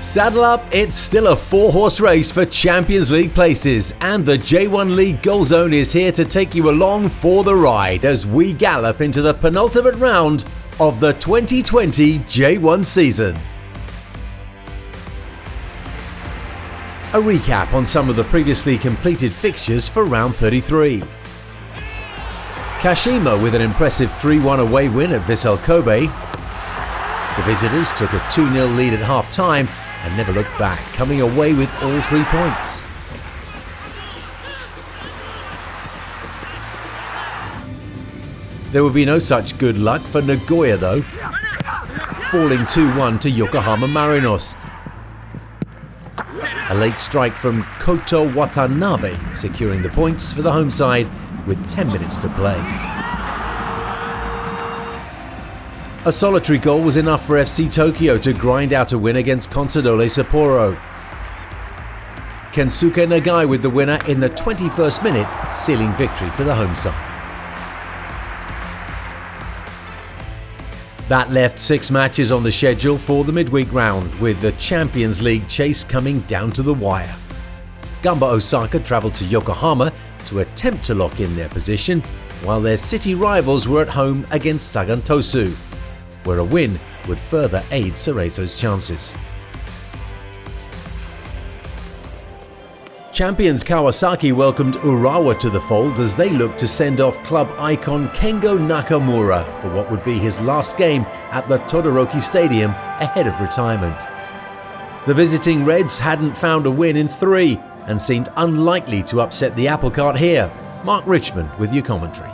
Saddle up, it's still a 4-horse race for Champions League places, and the J1 League Goal Zone is here to take you along for the ride as we gallop into the penultimate round of the 2020 J1 season. A recap on some of the previously completed fixtures for round 33. Kashiwa with an impressive 3-1 away win at Vissel Kobe. The visitors took a 2-0 lead at half-time and never looked back, coming away with all 3 points. There would be no such good luck for Nagoya though, falling 2-1 to Yokohama Marinos. A late strike from Koto Watanabe securing the points for the home side with 10 minutes to play. A solitary goal was enough for FC Tokyo to grind out a win against Consadole Sapporo. Kensuke Nagai with the winner in the 21st minute, sealing victory for the home side. That left 6 matches on the schedule for the midweek round, with the Champions League chase coming down to the wire. Gamba Osaka travelled to Yokohama to attempt to lock in their position, while their city rivals were at home against Sagan Tosu, where a win would further aid Cerezo's chances. Champions Kawasaki welcomed Urawa to the fold as they looked to send off club icon Kengo Nakamura for what would be his last game at the Todoroki Stadium ahead of retirement. The visiting Reds hadn't found a win in 3 and seemed unlikely to upset the apple cart here. Mark Richmond with your commentary.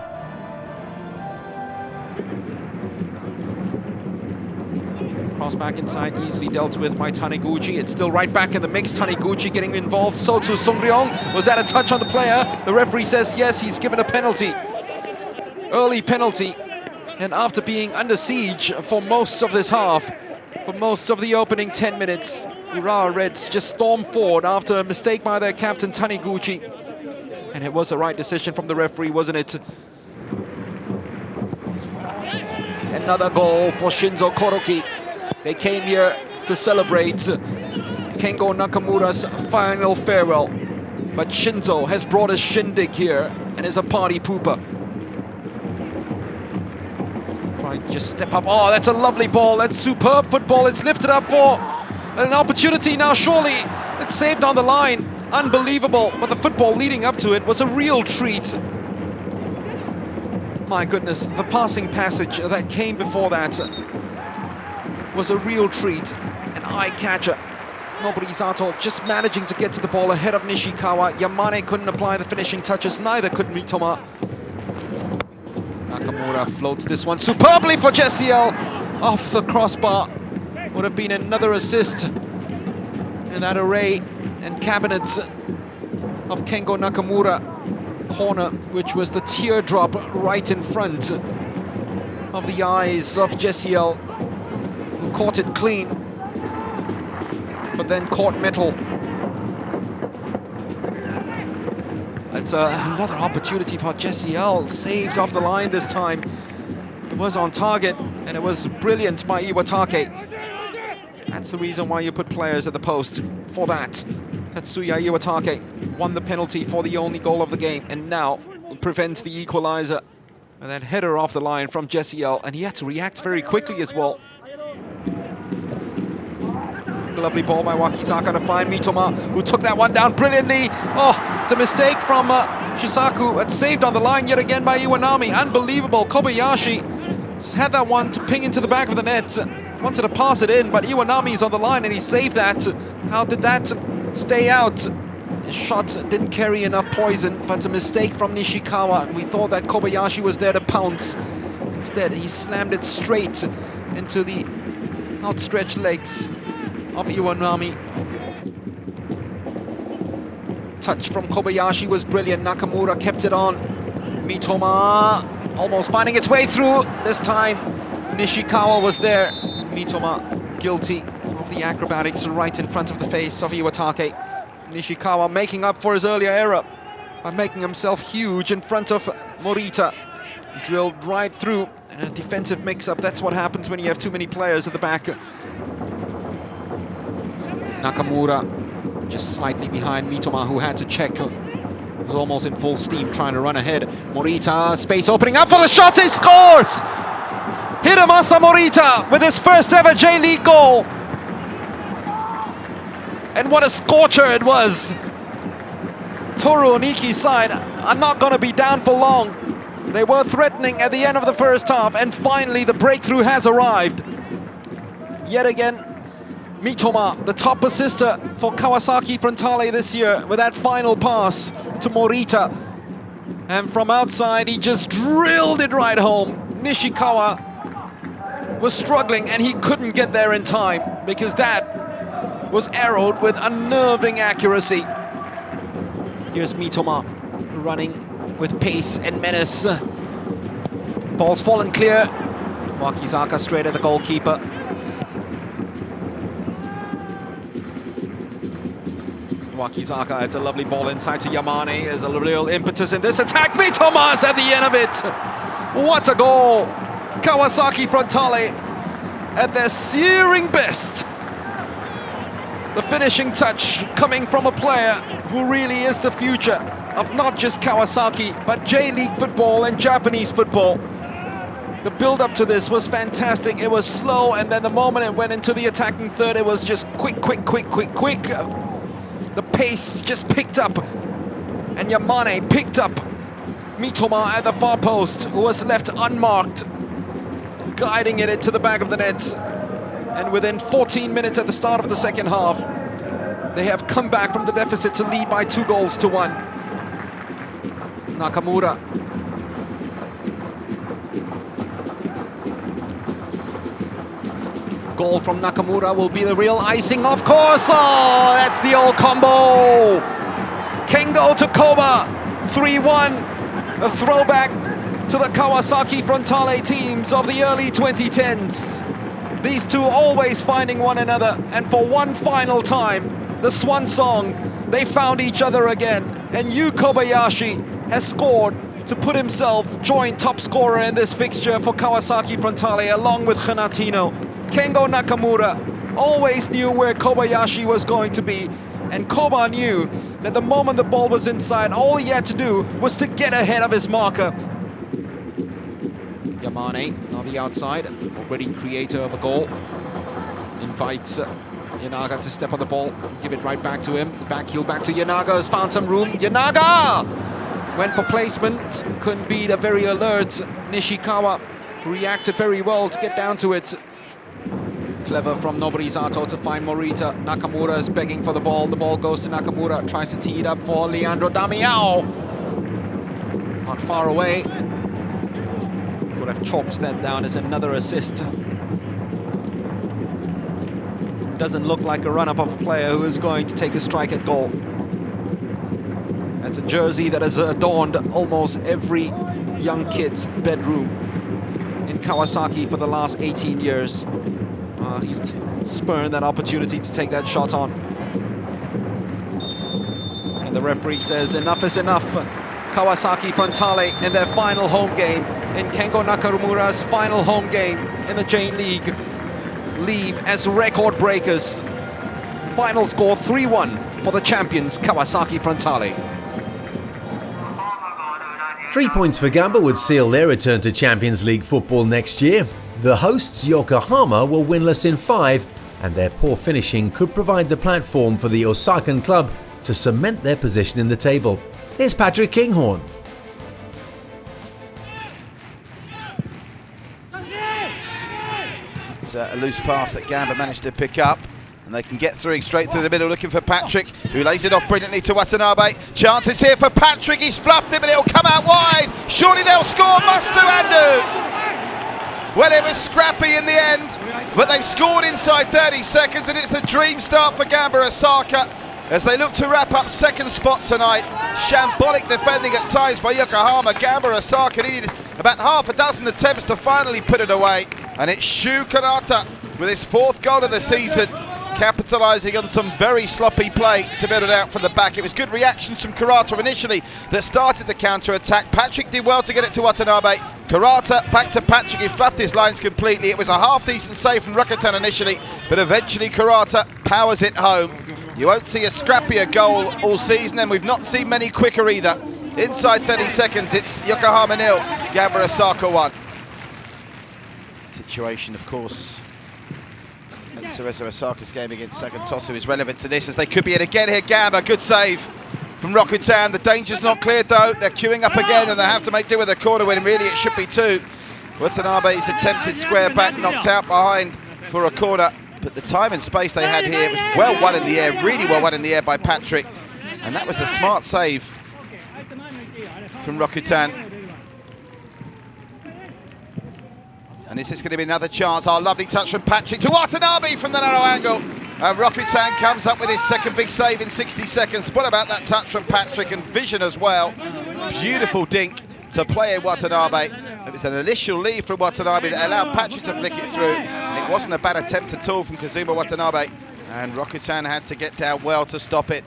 Cross back inside, easily dealt with by Taniguchi. It's still right back in the mix. Taniguchi getting involved. Tosu Sungryong, was that a touch on the player? The referee says yes, he's given a penalty. Early penalty. And after being under siege for most of this half, for most of the opening 10 minutes, Urawa Reds just stormed forward after a mistake by their captain Taniguchi. And it was the right decision from the referee, wasn't it? Another goal for Shinzo Koroki. They came here to celebrate Kengo Nakamura's final farewell. But Shinzo has brought his shindig here and is a party pooper. Trying to just step up. Oh, that's a lovely ball. That's superb football. It's lifted up for an opportunity now, surely. It's saved on the line. Unbelievable. But the football leading up to it was a real treat. My goodness, the passing passage that came before that was a real treat, an eye-catcher. Noborizato just managing to get to the ball ahead of Nishikawa. Yamane couldn't apply the finishing touches, neither could Mitoma. Nakamura floats this one superbly for Jessiel. Off the crossbar. Would have been another assist in that array and cabinet of Kengo Nakamura. Corner, which was the teardrop right in front of the eyes of Jessiel, who caught it clean, but then caught metal. It's another opportunity for Jessiel, saved off the line this time. It was on target, and it was brilliant by Iwatake. That's the reason why you put players at the post, for that. Tatsuya Iwatake won the penalty for the only goal of the game, and now prevents the equalizer. And that header off the line from Jessiel, and he had to react very quickly as well. Lovely ball by Wakizaka to find Mitoma, who took that one down brilliantly. Oh, it's a mistake from Shisaku. It's saved on the line yet again by Iwanami. Unbelievable. Kobayashi just had that one to ping into the back of the net. Wanted to pass it in, but Iwanami's on the line and he saved that. How did that stay out? His shot didn't carry enough poison, but a mistake from Nishikawa. And we thought that Kobayashi was there to pounce. Instead, he slammed it straight into the outstretched legs of Iwanami. Touch from Kobayashi was brilliant. Nakamura kept it on. Mitoma almost finding its way through. This time, Nishikawa was there. Mitoma guilty of the acrobatics right in front of the face of Iwatake. Nishikawa making up for his earlier error by making himself huge in front of Morita. Drilled right through. And a defensive mix-up, that's what happens when you have too many players at the back. Nakamura just slightly behind Mitoma, who had to check. Was almost in full steam trying to run ahead. Morita, space opening up for the shot, he scores! Hiromasa Morita with his first ever J-League goal. And what a scorcher it was. Toru Oniki's side are not going to be down for long. They were threatening at the end of the first half, and finally the breakthrough has arrived. Yet again, Mitoma, the top assister for Kawasaki Frontale this year, with that final pass to Morita. And from outside, he just drilled it right home. Nishikawa was struggling and he couldn't get there in time because that was arrowed with unnerving accuracy. Here's Mitoma running with pace and menace. Ball's fallen clear. Wakizaka straight at the goalkeeper. Wakizaka, it's a lovely ball inside to Yamane. There's a real impetus in this attack. Mitoma's at the end of it. What a goal. Kawasaki Frontale at their searing best. The finishing touch coming from a player who really is the future of not just Kawasaki, but J-League football and Japanese football. The build-up to this was fantastic. It was slow, and then the moment it went into the attacking third, it was just quick. The pace just picked up, and Yamane picked up Mitoma at the far post, who was left unmarked, guiding it into the back of the net. And within 14 minutes at the start of the second half, they have come back from the deficit to lead by 2-1. Nakamura. Goal from Nakamura will be the real icing, of course. Oh, that's the old combo. Kengo to Koba, 3-1. A throwback to the Kawasaki Frontale teams of the early 2010s. These two always finding one another, and for one final time, the swan song, they found each other again. And Yu Kobayashi has scored to put himself joint top scorer in this fixture for Kawasaki Frontale, along with Hanatino. Kengo Nakamura always knew where Kobayashi was going to be, and Koba knew that the moment the ball was inside, all he had to do was to get ahead of his marker. Yamane on the outside, already creator of a goal, invites Yanaga to step on the ball, give it right back to him. Back heel back to Yanaga, has found some room. Yanaga went for placement, couldn't beat a very alert Nishikawa, who reacted very well to get down to it. Clever from Noborizato to find Morita. Nakamura is begging for the ball. The ball goes to Nakamura, tries to tee it up for Leandro Damiao. Not far away. Would have chalked that down as another assist. Doesn't look like a run-up of a player who is going to take a strike at goal. That's a jersey that has adorned almost every young kid's bedroom in Kawasaki for the last 18 years. He's spurned that opportunity to take that shot on. And the referee says enough is enough. Kawasaki Frontale in their final home game, in Kengo Nakamura's final home game in the J-League, leave as record breakers. Final score 3-1 for the champions Kawasaki Frontale. 3 points for Gamba would seal their return to Champions League football next year. The hosts Yokohama were winless in 5, and their poor finishing could provide the platform for the Osakan club to cement their position in the table. Here's Patrick Kinghorn. It's a loose pass that Gamba managed to pick up, and they can get through straight through the middle, looking for Patrick, who lays it off brilliantly to Watanabe. Chances here for Patrick, he's fluffed it, but it'll come out wide. Surely they'll score, must do and do. Well, it was scrappy in the end, but they've scored inside 30 seconds, and it's the dream start for Gamba Osaka as they look to wrap up second spot tonight. Shambolic defending at times by Yokohama. Gamba Osaka needed about half a dozen attempts to finally put it away, and it's Shu Karata with his 4th goal of the season, capitalising on some very sloppy play to build it out from the back. It was good reactions from Karata initially that started the counter-attack. Patrick did well to get it to Watanabe, Kurata back to Patrick, who fluffed his lines completely. It was a half-decent save from Rakuten initially, but eventually Kurata powers it home. You won't see a scrappier goal all season, and we've not seen many quicker either. Inside 30 seconds, it's Yokohama 0, Gamba Osaka 1. Situation, of course, at Cerezo Osaka's game against Sagan Tosu is relevant to this, as they could be it again here. Gamba, good save from Rakuten. The danger's not cleared though. They're queuing up again, and they have to make do with a corner when really it should be 2. Watanabe's attempted square back knocked out behind for a corner, but the time and space they had here was well won in the air, really well won in the air by Patrick, and that was a smart save from Rakuten. And is this going to be another chance? Oh, lovely touch from Patrick to Watanabe from the narrow angle. And Rakuten comes up with his second big save in 60 seconds. What about that touch from Patrick, and vision as well? Beautiful dink to play in Watanabe. It was an initial lead from Watanabe that allowed Patrick to flick it through. And it wasn't a bad attempt at all from Kazuma Watanabe. And Rakuten had to get down well to stop it.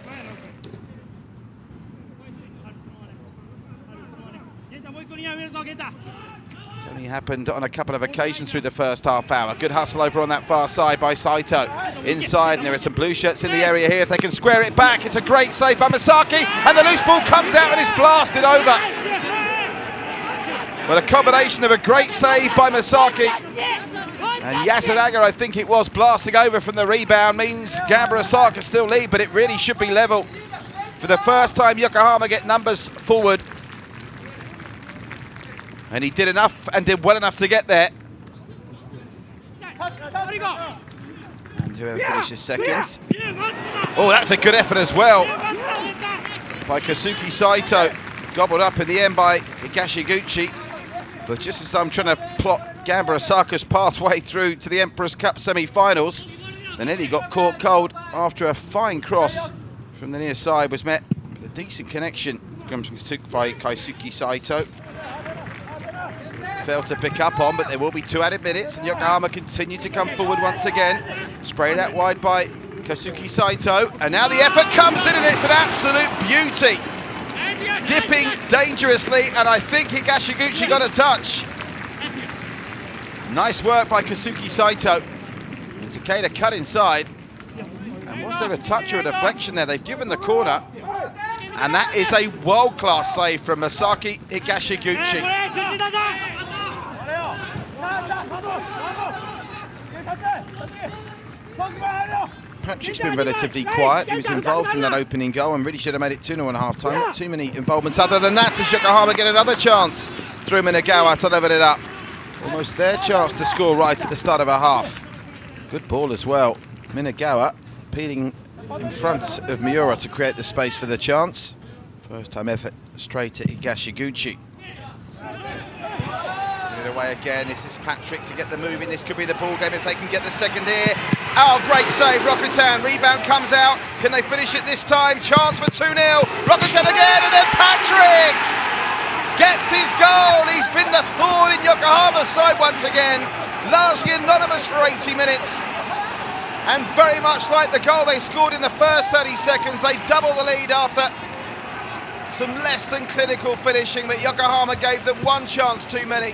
It's only happened on a couple of occasions through the first half hour. Good hustle over on that far side by Saito. Inside, and there are some blue shirts in the area here. If they can square it back, it's a great save by Masaki, and the loose ball comes out and is blasted over. But a combination of a great save by Masaki and Yasunaga, I think it was, blasting over from the rebound, means Gamba Osaka still lead, but it really should be level. For the first time, Yokohama get numbers forward. And he did enough and did well enough to get there. And whoever finishes second. Oh, that's a good effort as well by Kazuki Saito. Gobbled up in the end by Higashiguchi. But just as I'm trying to plot Gamba Osaka's pathway through to the Emperor's Cup semi-finals, they nearly got caught cold after a fine cross from the near side was met with a decent connection from Kazuki Saito. Failed to pick up on, but there will be 2 added minutes, and Yokohama continue to come forward once again. Sprayed out wide by Kazuki Saito, and now the effort comes in, and it's an absolute beauty. Dipping dangerously, and I think Higashiguchi got a touch. Nice work by Kazuki Saito. And Takeda cut inside. And was there a touch or a deflection there? They've given the corner. And that is a world-class save from Masaki Higashiguchi. Patrick's been relatively quiet. He was involved in that opening goal and really should have made it 2-0 at half-time. Not too many involvements other than that as Yokohama get another chance through Minagawa to level it up. Almost their chance to score right at the start of a half. Good ball as well. Minagawa peeling in front of Miura to create the space for the chance. First time effort straight at Higashiguchi. Away again. This is Patrick to get the move in. This could be the ball game if they can get the second here. Oh, great save, Rakuten. Rebound comes out. Can they finish it this time? Chance for 2-0. Rakuten again, and then Patrick gets his goal. He's been the thorn in Yokohama's side once again. Largely anonymous for 80 minutes. And very much like the goal they scored in the first 30 seconds, they double the lead after some less than clinical finishing, but Yokohama gave them one chance too many.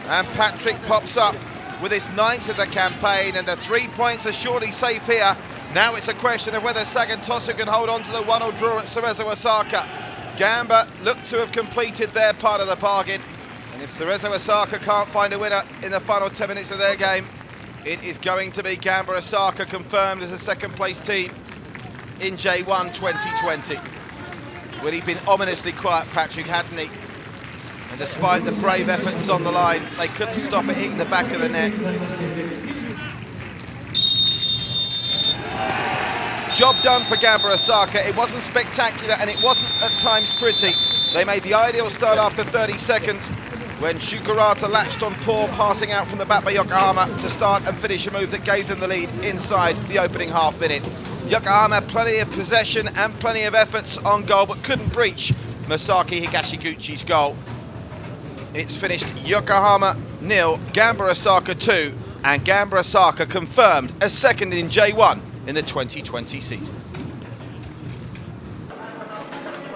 And Patrick pops up with his 9th of the campaign, and the 3 points are surely safe here. Now it's a question of whether Sagan Tosu can hold on to the 1-1 draw at Cerezo Osaka. Gamba look to have completed their part of the bargain, and if Cerezo Osaka can't find a winner in the final 10 minutes of their game, it is going to be Gamba Osaka confirmed as a second-place team in J1 2020. Well, he'd been ominously quiet, Patrick, hadn't he? And despite the brave efforts on the line, they couldn't stop it hitting the back of the net. Job done for Gamba Osaka. It wasn't spectacular and it wasn't at times pretty. They made the ideal start after 30 seconds when Shukurata latched on poor passing out from the back by Yokohama to start and finish a move that gave them the lead inside the opening half minute. Yokohama had plenty of possession and plenty of efforts on goal, but couldn't breach Masaki Higashiguchi's goal. It's finished Yokohama 0, Gamba Osaka 2, and Gamba Osaka confirmed as second in J1 in the 2020 season.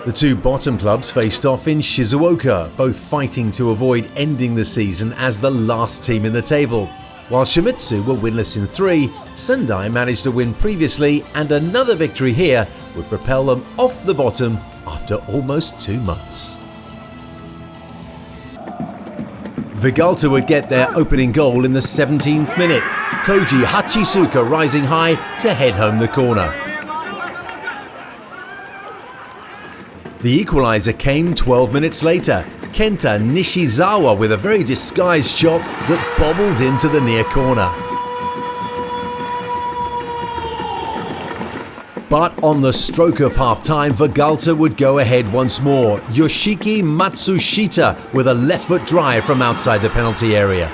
The two bottom clubs faced off in Shizuoka, both fighting to avoid ending the season as the last team in the table. While Shimizu were winless in 3, Sendai managed to win previously, and another victory here would propel them off the bottom after almost 2 months. Vegalta would get their opening goal in the 17th minute. Koji Hachisuka rising high to head home the corner. The equaliser came 12 minutes later. Kenta Nishizawa with a very disguised shot that bobbled into the near corner. But on the stroke of half-time, Vegalta would go ahead once more. Yoshiki Matsushita with a left-foot drive from outside the penalty area.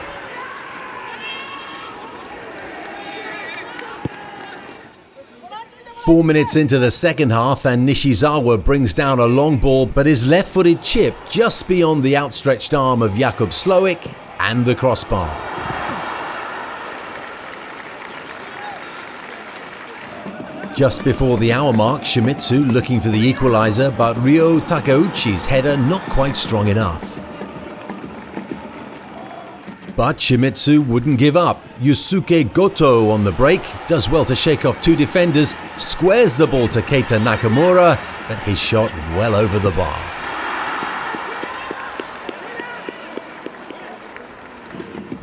Four minutes into the second half and Nishizawa brings down a long ball, but his left-footed chip just beyond the outstretched arm of Jakub Slowik and the crossbar. Just before the hour mark, Shimizu looking for the equaliser, but Ryo Takeuchi's header not quite strong enough. But Shimizu wouldn't give up. Yusuke Goto on the break does well to shake off two defenders, squares the ball to Keita Nakamura, but his shot well over the bar.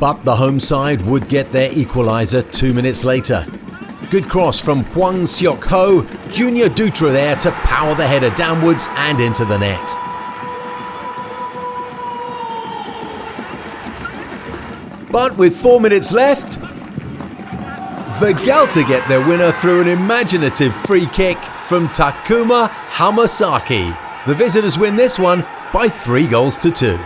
But the home side would get their equaliser 2 minutes later. Good cross from Hwang Seok Ho, Junior Dutra there to power the header downwards and into the net. But with 4 minutes left, Vegalta get their winner through an imaginative free kick from Takuma Hamasaki. The visitors win this one by 3-2.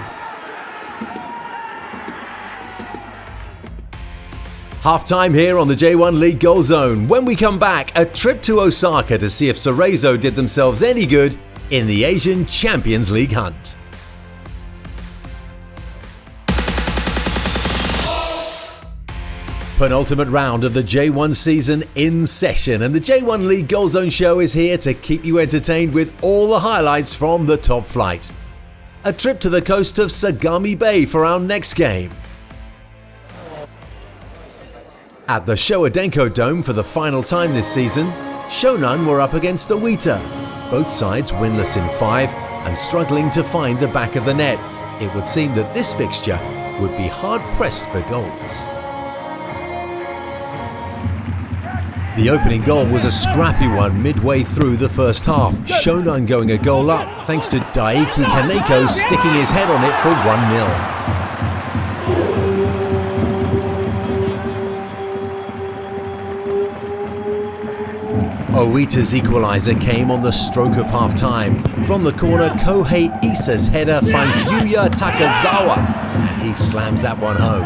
Half-time here on the J1 League Goal Zone. When we come back, a trip to Osaka to see if Cerezo did themselves any good in the Asian Champions League hunt. Penultimate round of the J1 season in session, and the J1 League Goal Zone Show is here to keep you entertained with all the highlights from the top flight. A trip to the coast of Sagami Bay for our next game. At the Showa Dome for the final time this season, Shonan were up against Oita. Both sides winless in 5 and struggling to find the back of the net. It would seem that this fixture would be hard-pressed for goals. The opening goal was a scrappy one midway through the first half. Shonan going a goal up thanks to Daiki Kaneko sticking his head on it for 1-0. Oita's equaliser came on the stroke of half-time. From the corner, Kohei Isa's header finds Yuya Takazawa, and he slams that one home.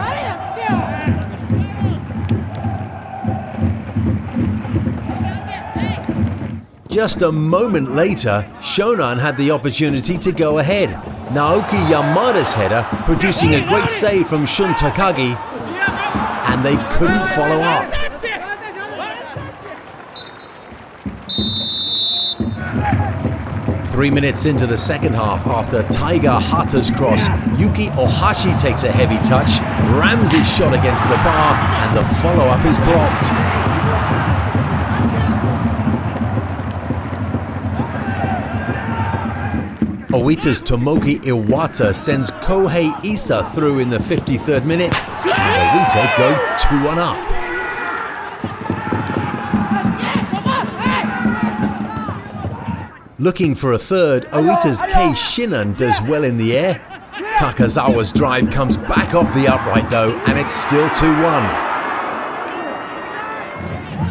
Just a moment later, Shonan had the opportunity to go ahead. Naoki Yamada's header producing a great save from Shun Takagi, and they couldn't follow up. Three minutes into the second half, after Taiga Hata's cross, Yuki Ohashi takes a heavy touch, rams his shot against the bar, and the follow-up is blocked. Oita's Tomoki Iwata sends Kohei Isa through in the 53rd minute, and Oita go 2-1 up. Looking for a third, Oita's Kei Shinan does well in the air. Takazawa's drive comes back off the upright though, and it's still 2-1.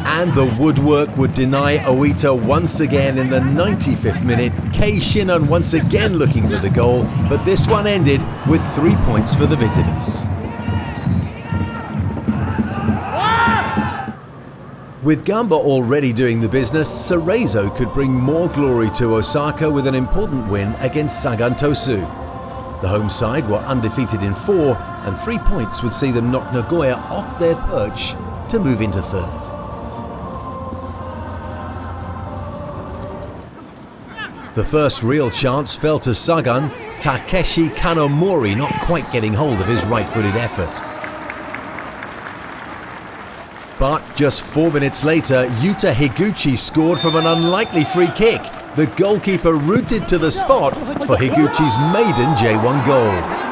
And the woodwork would deny Oita once again in the 95th minute. Kei Shinan once again looking for the goal, but this one ended with 3 points for the visitors. With Gamba already doing the business, Cerezo could bring more glory to Osaka with an important win against Sagan Tosu. The home side were undefeated in 4, and 3 points would see them knock Nagoya off their perch to move into third. The first real chance fell to Sagan, Takeshi Kanomori not quite getting hold of his right-footed effort. But just 4 minutes later, Yuta Higuchi scored from an unlikely free kick. The goalkeeper rooted to the spot for Higuchi's maiden J1 goal.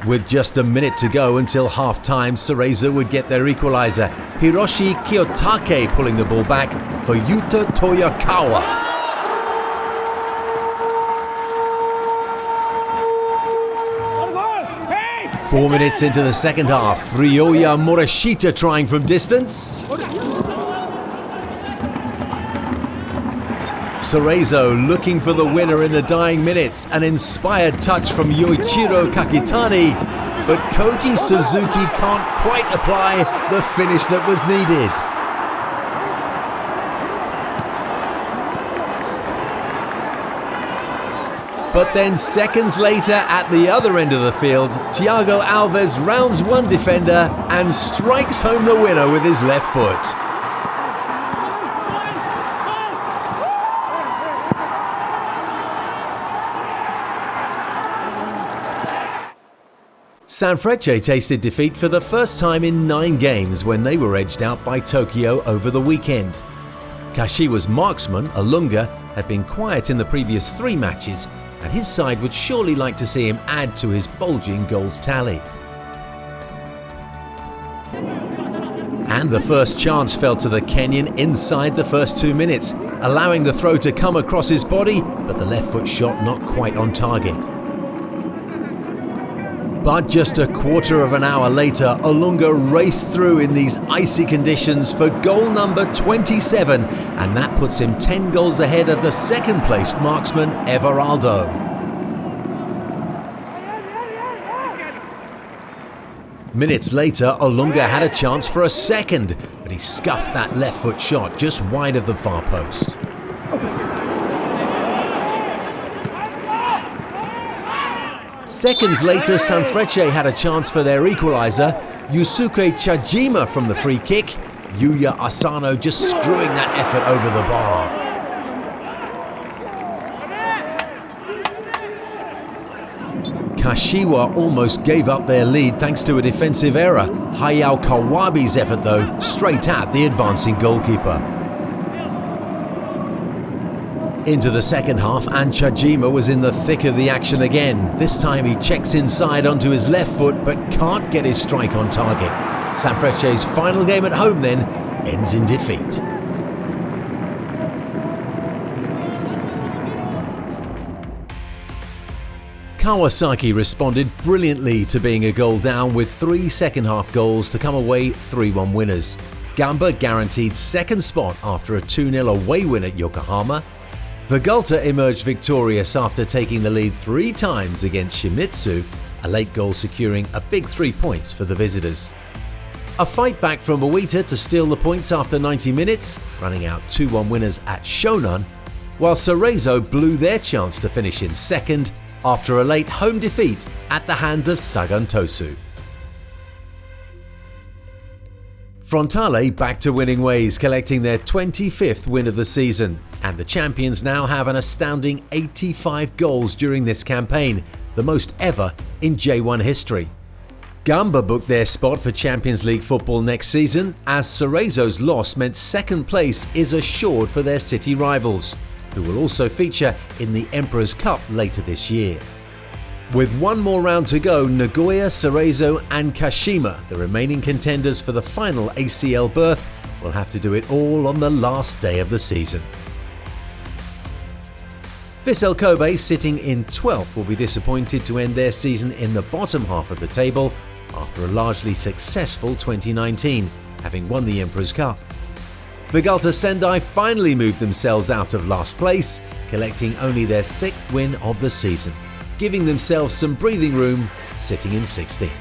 With just a minute to go until half-time, Cerezo would get their equaliser. Hiroshi Kiyotake pulling the ball back for Yuta Toyokawa. Four minutes into the second half, Ryoya Morishita trying from distance. Cerezo looking for the winner in the dying minutes. An inspired touch from Yoichiro Kakitani, but Koji Suzuki can't quite apply the finish that was needed. But then seconds later at the other end of the field, Thiago Alves rounds one defender and strikes home the winner with his left foot. Sanfrecce tasted defeat for the first time in 9 games when they were edged out by Tokyo over the weekend. Kashiwa's marksman, Alunga, had been quiet in the previous 3 matches, and his side would surely like to see him add to his bulging goals tally. And the first chance fell to the Kenyan inside the first 2 minutes, allowing the throw to come across his body, but the left foot shot not quite on target. But just a quarter of an hour later, Alunga raced through in these icy conditions for goal number 27, and that puts him 10 goals ahead of the second-placed marksman Everaldo. Minutes later, Alunga had a chance for a second, but he scuffed that left foot shot just wide of the far post. Seconds later, Sanfrecce had a chance for their equaliser. Yusuke Chajima from the free kick. Yuya Asano just screwing that effort over the bar. Kashiwa almost gave up their lead thanks to a defensive error. Hayao Kawabi's effort though, straight at the advancing goalkeeper. Into the second half, and Chajima was in the thick of the action again. This time he checks inside onto his left foot but can't get his strike on target. Sanfrecce's final game at home then ends in defeat. Kawasaki responded brilliantly to being a goal down with 3 second half goals to come away 3-1 winners. Gamba guaranteed second spot after a 2-0 away win at Yokohama. Vegalta emerged victorious after taking the lead 3 times against Shimizu, a late goal securing a big 3 points for the visitors. A fight back from Oita to steal the points after 90 minutes, running out 2-1 winners at Shonan, while Cerezo blew their chance to finish in second after a late home defeat at the hands of Sagan Tosu. Frontale back to winning ways, collecting their 25th win of the season, and the champions now have an astounding 85 goals during this campaign, the most ever in J1 history. Gamba booked their spot for Champions League football next season, as Cerezo's loss meant second place is assured for their city rivals, who will also feature in the Emperor's Cup later this year. With one more round to go, Nagoya, Cerezo and Kashima, the remaining contenders for the final ACL berth, will have to do it all on the last day of the season. Vissel Kobe, sitting in 12th, will be disappointed to end their season in the bottom half of the table after a largely successful 2019, having won the Emperor's Cup. Vegalta Sendai finally moved themselves out of last place, collecting only their 6th win of the season, giving themselves some breathing room, sitting in 16th.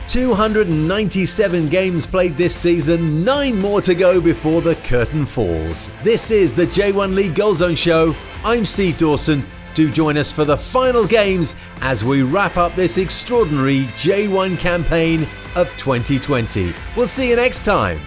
297 games played this season, 9 more to go before the curtain falls. This is the J1 League Goalzone Show. I'm Steve Dawson. Do join us for the final games as we wrap up this extraordinary J1 campaign of 2020. We'll see you next time.